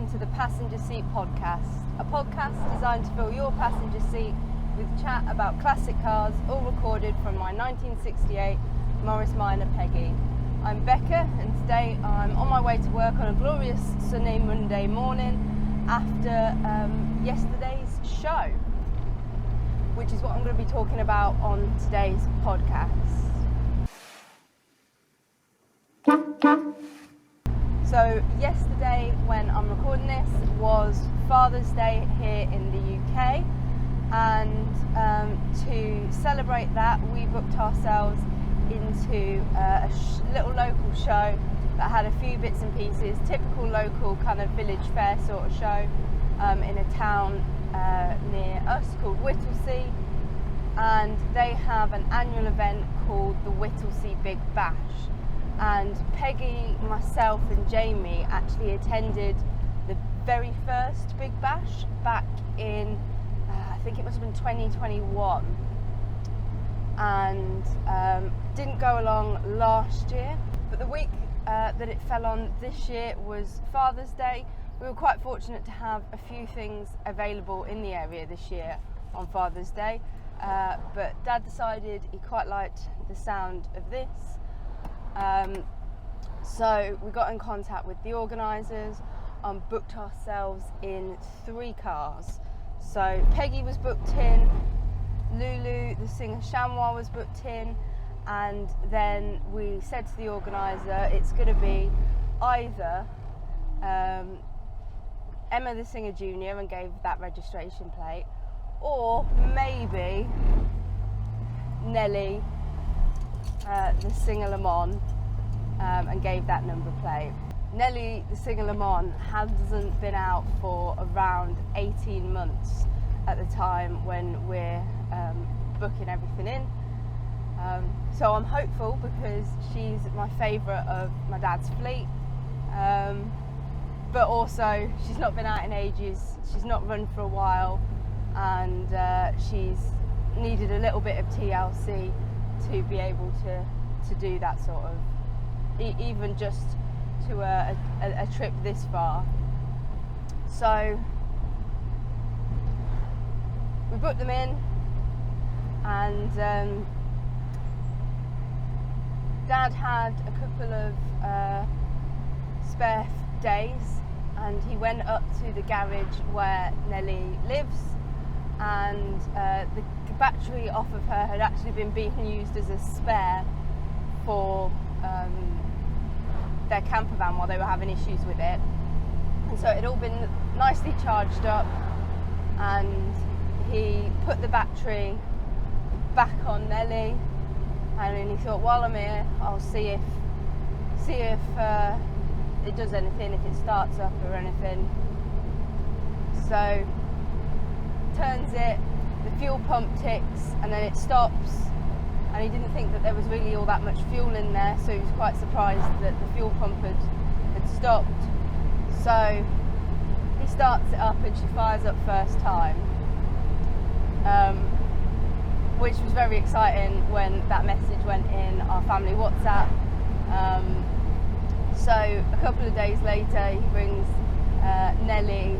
listening to the Passenger Seat Podcast, a podcast designed to fill your passenger seat with chat about classic cars, all recorded from my 1968 Morris Minor Peggy. I'm Becca, and today I'm on my way to work on a glorious sunny Monday morning after yesterday's show, which is what I'm going to be talking about on today's podcast. So yesterday, when I'm recording this, was Father's Day here in the UK, and to celebrate that, we booked ourselves into a little local show that had a few bits and pieces, typical local kind of village fair sort of show in a town near us called Whittlesey, and they have an annual event called the Whittlesey Big Bash. And Peggy, myself and Jamie actually attended the very first Big Bash back in, I think it must have been 2021, and didn't go along last year. But the week that it fell on this year was Father's Day. We were quite fortunate to have a few things available in the area this year on Father's Day, but Dad decided he quite liked the sound of this. So we got in contact with the organisers and booked ourselves in 3 cars. So Peggy was booked in, Lulu, the singer Chamois, was booked in, and then we said to the organiser it's going to be either Emma the singer Junior and gave that registration plate, or maybe Nelly the singer Le Mans, and gave that number plate. Nelly the singer Le Mans hasn't been out for around 18 months at the time when we're booking everything in, so I'm hopeful because she's my favourite of my dad's fleet, but also she's not been out in ages, she's not run for a while, and she's needed a little bit of TLC to be able to do that sort of, even just to a trip this far. So we booked them in, and Dad had a couple of spare days, and he went up to the garage where Nelly lives, and the battery off of her had actually been being used as a spare for their camper van while they were having issues with it, and so it had all been nicely charged up, and he put the battery back on Nelly, and then he thought, while I'm here, I'll see if it does anything, if it starts up or anything. So turns it, the fuel pump ticks, and then it stops, and he didn't think that there was really all that much fuel in there, so he was quite surprised that the fuel pump had stopped. So he starts it up and she fires up first time, which was very exciting when that message went in our family WhatsApp. So a couple of days later he brings Nelly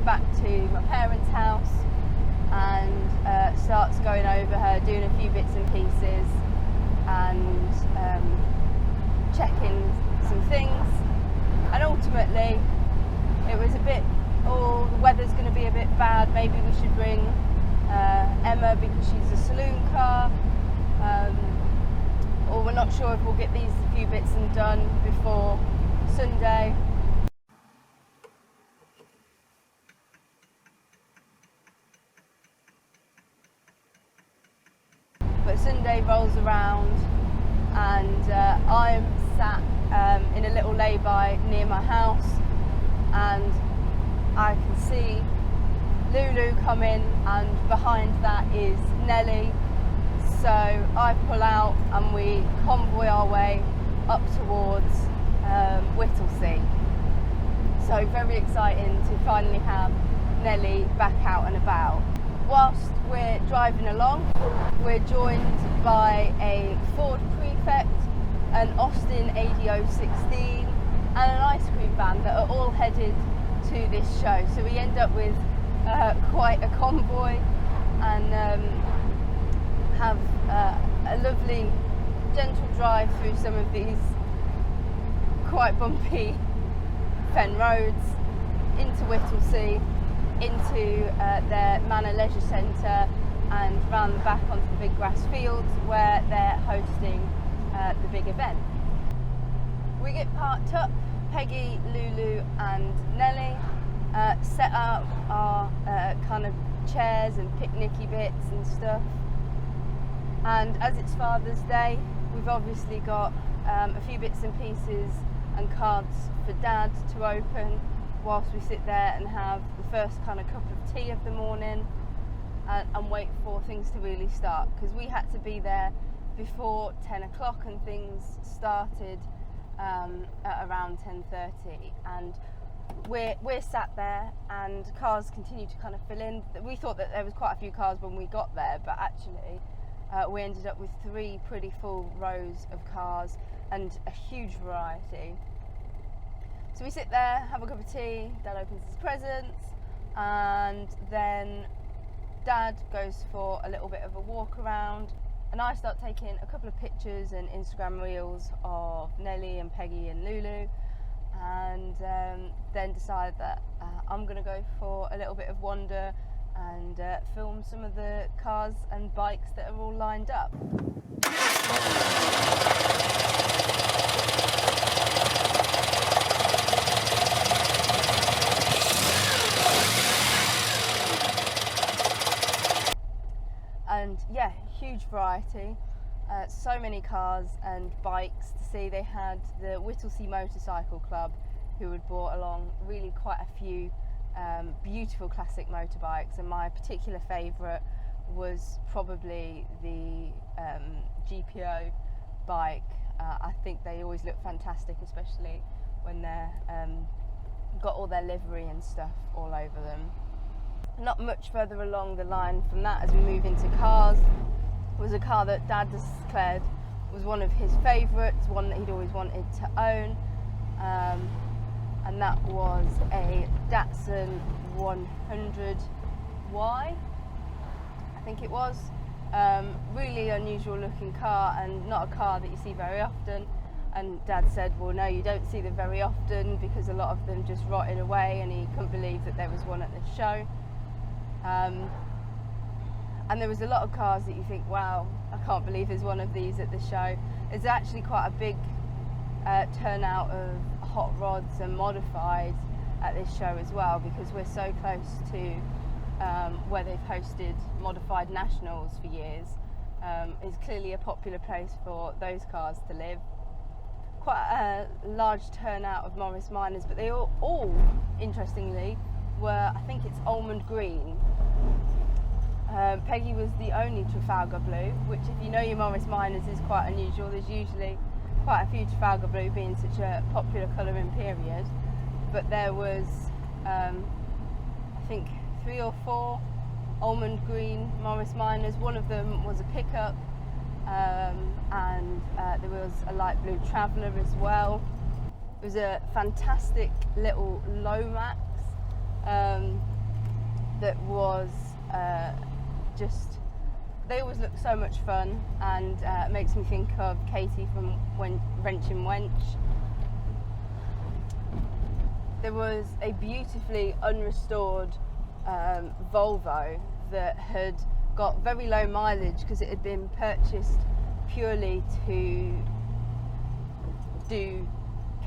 back to my parents' house and starts going over her, doing a few bits and pieces, and checking some things. And ultimately it was a bit, the weather's going to be a bit bad, maybe we should bring Emma because she's a saloon car, or we're not sure if we'll get these few bits and done before Sunday. But Sunday rolls around, and I'm sat in a little lay-by near my house, and I can see Lulu come in, and behind that is Nelly. So I pull out and we convoy our way up towards Whittlesey. So very exciting to finally have Nelly back out and about. Whilst we're driving along, we're joined by a Ford Prefect, an Austin AD016, and an ice cream van that are all headed to this show. So we end up with quite a convoy, and have a lovely gentle drive through some of these quite bumpy fen roads into Whittlesey, into their Manor Leisure Centre, and round the back onto the big grass fields where they're hosting the big event. We get parked up, Peggy, Lulu and Nelly set up our kind of chairs and picnicky bits and stuff, and as it's Father's Day, we've obviously got a few bits and pieces and cards for Dad to open whilst we sit there and have the first kind of cup of tea of the morning, and wait for things to really start, because we had to be there before 10 o'clock and things started at around 10:30, and we're sat there and cars continue to kind of fill in. We thought that there was quite a few cars when we got there, but actually we ended up with 3 pretty full rows of cars and a huge variety. So we sit there, have a cup of tea, Dad opens his presents, and then Dad goes for a little bit of a walk around, and I start taking a couple of pictures and Instagram reels of Nelly and Peggy and Lulu, and then decide that I'm going to go for a little bit of wander and film some of the cars and bikes that are all lined up. And yeah, huge variety, so many cars and bikes to see. They had the Whittlesey Motorcycle Club, who had brought along really quite a few beautiful classic motorbikes, and my particular favourite was probably the GPO bike. I think they always look fantastic, especially when they're got all their livery and stuff all over them. Not much further along the line from that, as we move into cars, was a car that Dad declared was one of his favourites, one that he'd always wanted to own, and that was a Datsun 100Y, I think it was. Really unusual looking car, and not a car that you see very often. And Dad said, well, no, you don't see them very often because a lot of them just rotted away, and he couldn't believe that there was one at the show. And there was a lot of cars that you think, wow, I can't believe there's one of these at the show. There's actually quite a big turnout of hot rods and modifieds at this show as well, because we're so close to where they've hosted modified nationals for years. It's clearly a popular place for those cars to live. Quite a large turnout of Morris Minors, but they all interestingly, were, I think it's almond green. Peggy was the only Trafalgar blue, which, if you know your Morris Minors, is quite unusual. There's usually quite a few Trafalgar blue, being such a popular colour in period. But there was, I think, 3 or 4 almond green Morris Minors. One of them was a pickup, and there was a light blue Traveller as well. It was a fantastic little Lomax that was just, they always look so much fun, and makes me think of Katie from Wrench and Wench. There was a beautifully unrestored Volvo that had got very low mileage because it had been purchased purely to do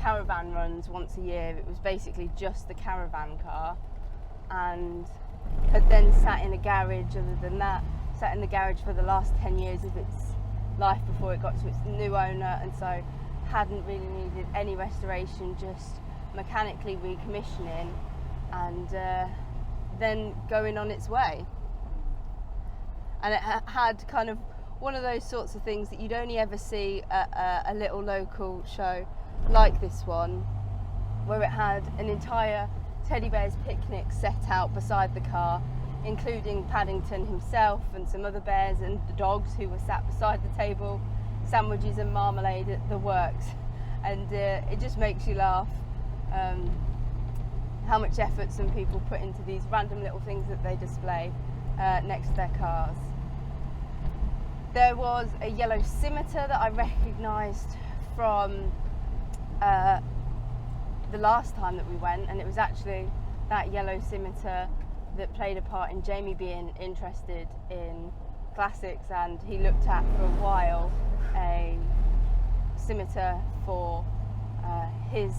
caravan runs once a year. It was basically just the caravan car, and had then sat in a garage. Other than that, sat in the garage for the last 10 years of its life before it got to its new owner, and so hadn't really needed any restoration, just mechanically recommissioning and then going on its way. And it had kind of one of those sorts of things that you'd only ever see at a little local show like this one, where it had an entire teddy bear's picnic set out beside the car, including Paddington himself and some other bears and the dogs who were sat beside the table, sandwiches and marmalade at the works. And it just makes you laugh. how much effort some people put into these random little things that they display next to their cars. There was a yellow scimitar that I recognised from the last time that we went, and it was actually that yellow scimitar that played a part in Jamie being interested in classics, and he looked at for a while a scimitar for his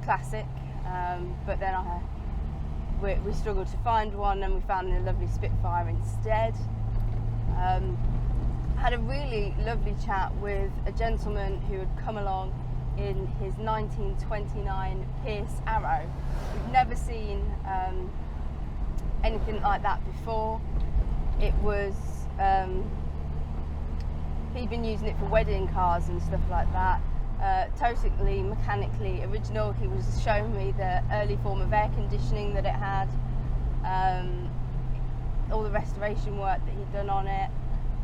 classic, but then we struggled to find one, and we found a lovely Spitfire instead. Had a really lovely chat with a gentleman who had come along in his 1929 Pierce Arrow. We've never seen anything like that before. It was he'd been using it for wedding cars and stuff like that. Totally mechanically original. He was showing me the early form of air conditioning that it had, all the restoration work that he'd done on it,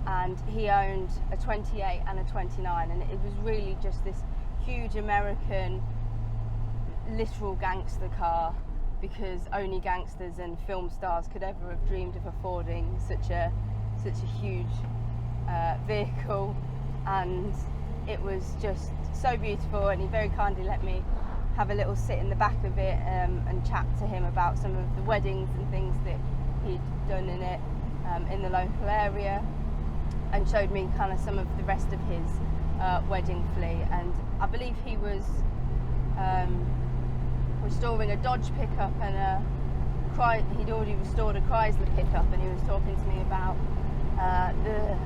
and he owned a 28 and a 29, and it was really just this huge American literal gangster car, because only gangsters and film stars could ever have dreamed of affording such a huge vehicle. And it was just so beautiful, and he very kindly let me have a little sit in the back of it and chat to him about some of the weddings and things that he'd done in it in the local area, and showed me kind of some of the rest of his wedding fleet. And I believe he was restoring a Dodge pickup and he'd already restored a Chrysler pickup, and he was talking to me about the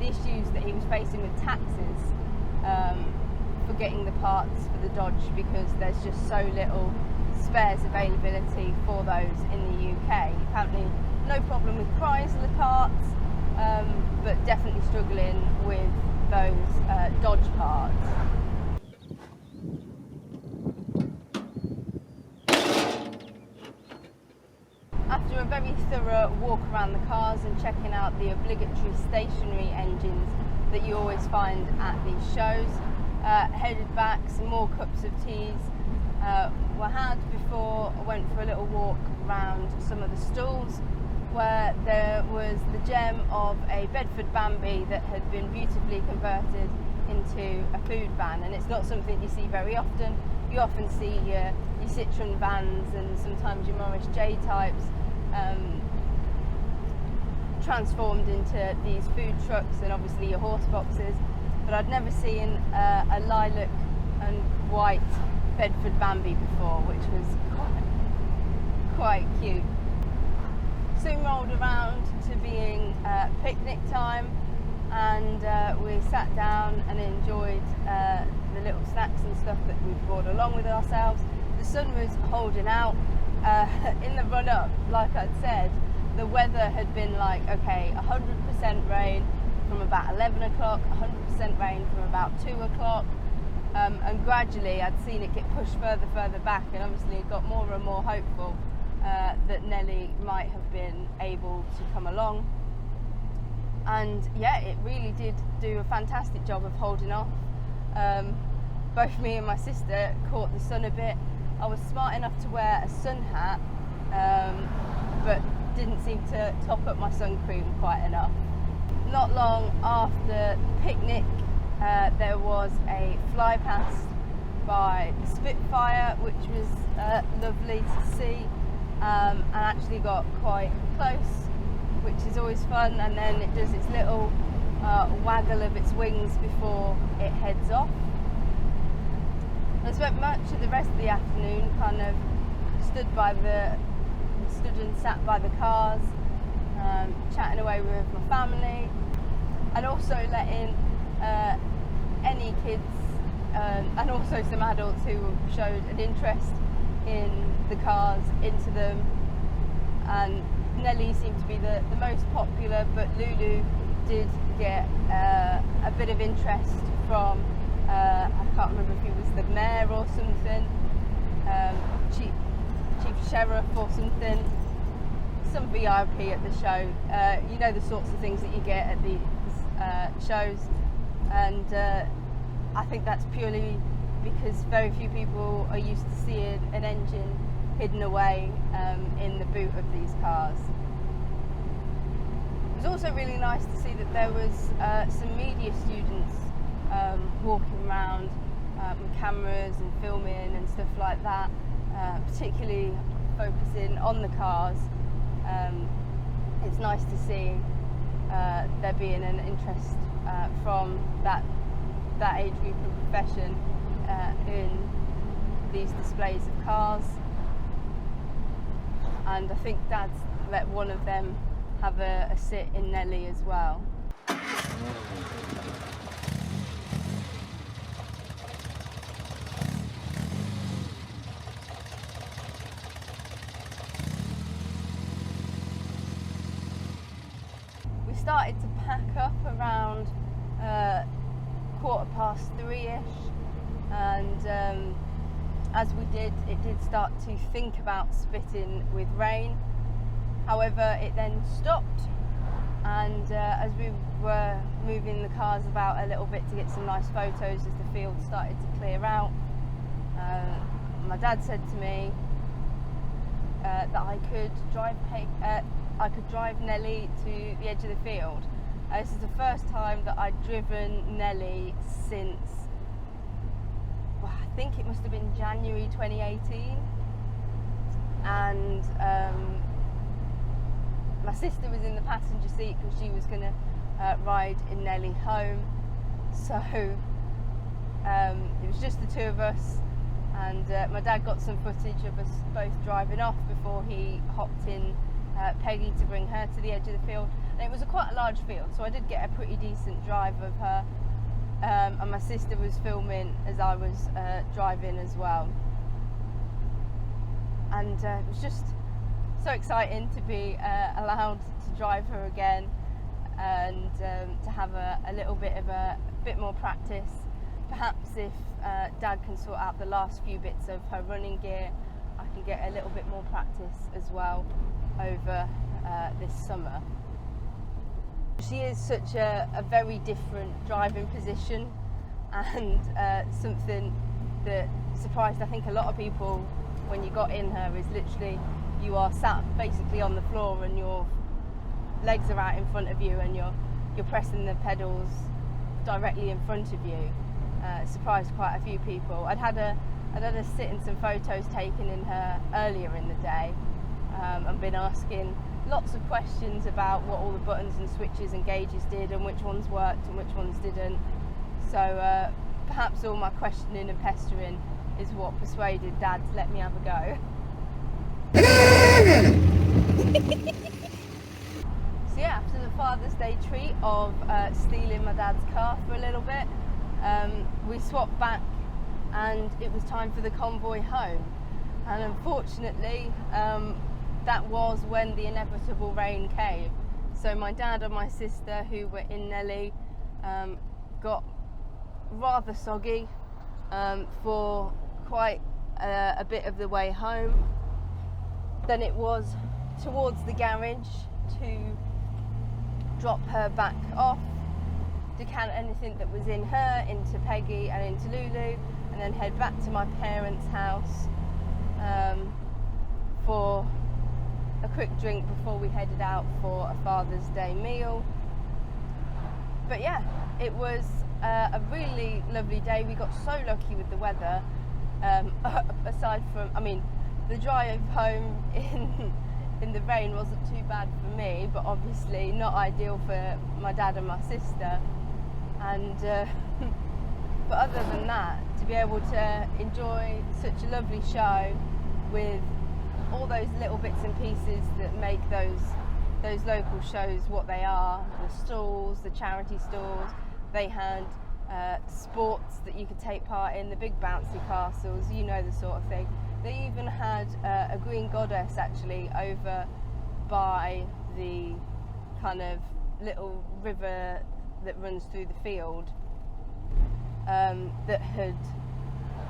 issues that he was facing with taxes for getting the parts for the Dodge, because there's just so little spares availability for those in the UK. Apparently no problem with Chrysler parts, but definitely struggling with those Dodge parts. After a very thorough walk around the cars and checking out the obligatory stationary engines that you always find at these shows, headed back. Some more cups of teas were had before I went for a little walk around some of the stalls, where there was the gem of a Bedford Bambi that had been beautifully converted into a food van, and it's not something you see very often. You often see your Citroen vans and sometimes your Morris J types transformed into these food trucks, and obviously your horse boxes, but I'd never seen a lilac and white Bedford Bambi before, which was quite cute. Soon rolled around to being picnic time, and we sat down and enjoyed the little snacks and stuff that we brought along with ourselves. The sun was holding out. In the run-up, like I'd said, the weather had been like, okay, 100% rain from about 11 o'clock, 100% rain from about 2 o'clock, and gradually I'd seen it get pushed further back, and obviously it got more and more hopeful that Nelly might have been able to come along. And yeah, it really did do a fantastic job of holding off. Both me and my sister caught the sun a bit. I was smart enough to wear a sun hat, but didn't seem to top up my sun cream quite enough. Not long after the picnic, there was a fly past by the Spitfire, which was lovely to see, and actually got quite close, which is always fun, and then it does its little waggle of its wings before it heads off. I spent much of the rest of the afternoon kind of stood and sat by the cars, chatting away with my family, and also letting any kids and also some adults who showed an interest in the cars into them. And Nelly seemed to be the most popular, but Lulu did get a bit of interest from I can't remember if he was the mayor or something, chief sheriff or something, some VIP at the show. You know, the sorts of things that you get at these shows, and I think that's purely because very few people are used to seeing an engine hidden away in the boot of these cars. It was also really nice to see that there was some media students walking around with cameras and filming and stuff like that, particularly focusing on the cars. It's nice to see there being an interest from that age group and profession in these displays of cars, and I think Dad's let one of them have a sit in Nelly as well. We started to pack up around 3:15-ish, and as we did, it did start to think about spitting with rain. However, it then stopped, and as we were moving the cars about a little bit to get some nice photos as the field started to clear out, my dad said to me that I could drive Nelly to the edge of the field. This is the first time that I'd driven Nelly since, well, I think it must have been January 2018, and my sister was in the passenger seat because she was going to ride in Nelly home, so it was just the two of us, and my dad got some footage of us both driving off before he hopped in Peggy to bring her to the edge of the field. And it was quite a large field, so I did get a pretty decent drive of her, and my sister was filming as I was driving as well, and it was just so exciting to be allowed to drive her again, and to have a little bit more practice. Perhaps if Dad can sort out the last few bits of her running gear, I can get a little bit more practice as well over this summer. She is such a very different driving position, and something that surprised I think a lot of people when you got in her is literally you are sat basically on the floor and your legs are out in front of you and you're pressing the pedals directly in front of you. Surprised quite a few people. I'd had a sit and some photos taken in her earlier in the day, and been asking lots of questions about what all the buttons and switches and gauges did and which ones worked and which ones didn't. So perhaps all my questioning and pestering is what persuaded Dad to let me have a go. So yeah, after the Father's Day treat of stealing my dad's car for a little bit, we swapped back and it was time for the convoy home. And unfortunately, that was when the inevitable rain came. So my dad and my sister, who were in Nelly, got rather soggy for quite a bit of the way home. Then it was towards the garage to drop her back off, decant anything that was in her into Peggy and into Lulu, and then head back to my parents' house for a quick drink before we headed out for a Father's Day meal. But yeah, it was a really lovely day. We got so lucky with the weather, aside from, I mean, the drive home in the rain wasn't too bad for me, but obviously not ideal for my dad and my sister. And but other than that, to be able to enjoy such a lovely show with all those little bits and pieces that make those local shows what they are, the stalls, the charity stalls. They had sports that you could take part in, the big bouncy castles, you know, the sort of thing. They even had a green goddess actually over by the kind of little river that runs through the field, that had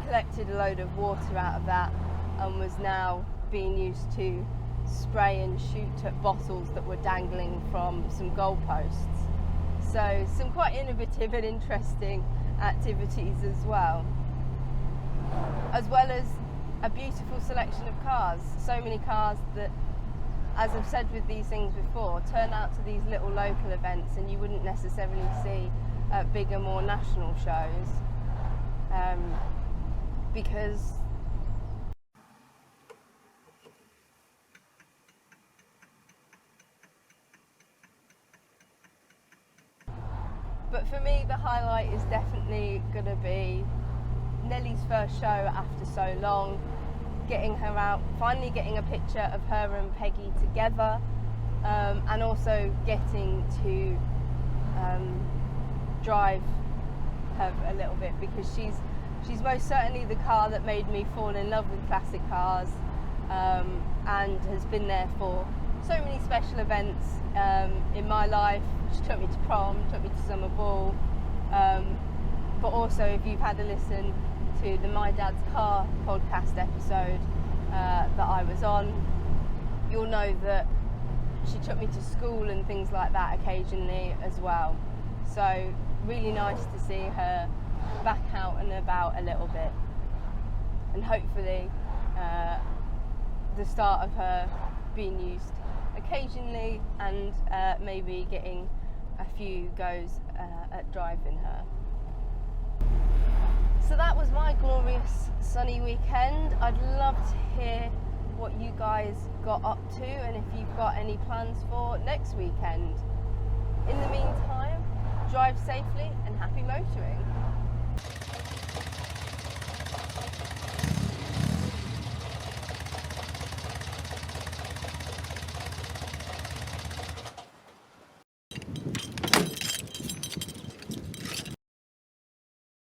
collected a load of water out of that and was now being used to spray and shoot at bottles that were dangling from some goalposts. So some quite innovative and interesting activities as well. as well as a beautiful selection of cars. So many cars that, as I've said with these things before, turn out to these little local events and you wouldn't necessarily see at bigger, more national shows, because but for me the highlight is definitely going to be Nellie's first show after so long, getting her out, finally getting a picture of her and Peggy together, and also getting to drive her a little bit, because she's most certainly the car that made me fall in love with classic cars, and has been there for so many special events in my life. She took me to prom, took me to summer ball, but also if you've had a listen to the My Dad's Car podcast episode that I was on, you'll know that she took me to school and things like that occasionally as well. So really nice to see her back out and about a little bit, and hopefully the start of her being used occasionally, and maybe getting a few goes at driving her. So that was my glorious sunny weekend. I'd love to hear what you guys got up to, and if you've got any plans for next weekend. In the meantime, drive safely and happy motoring.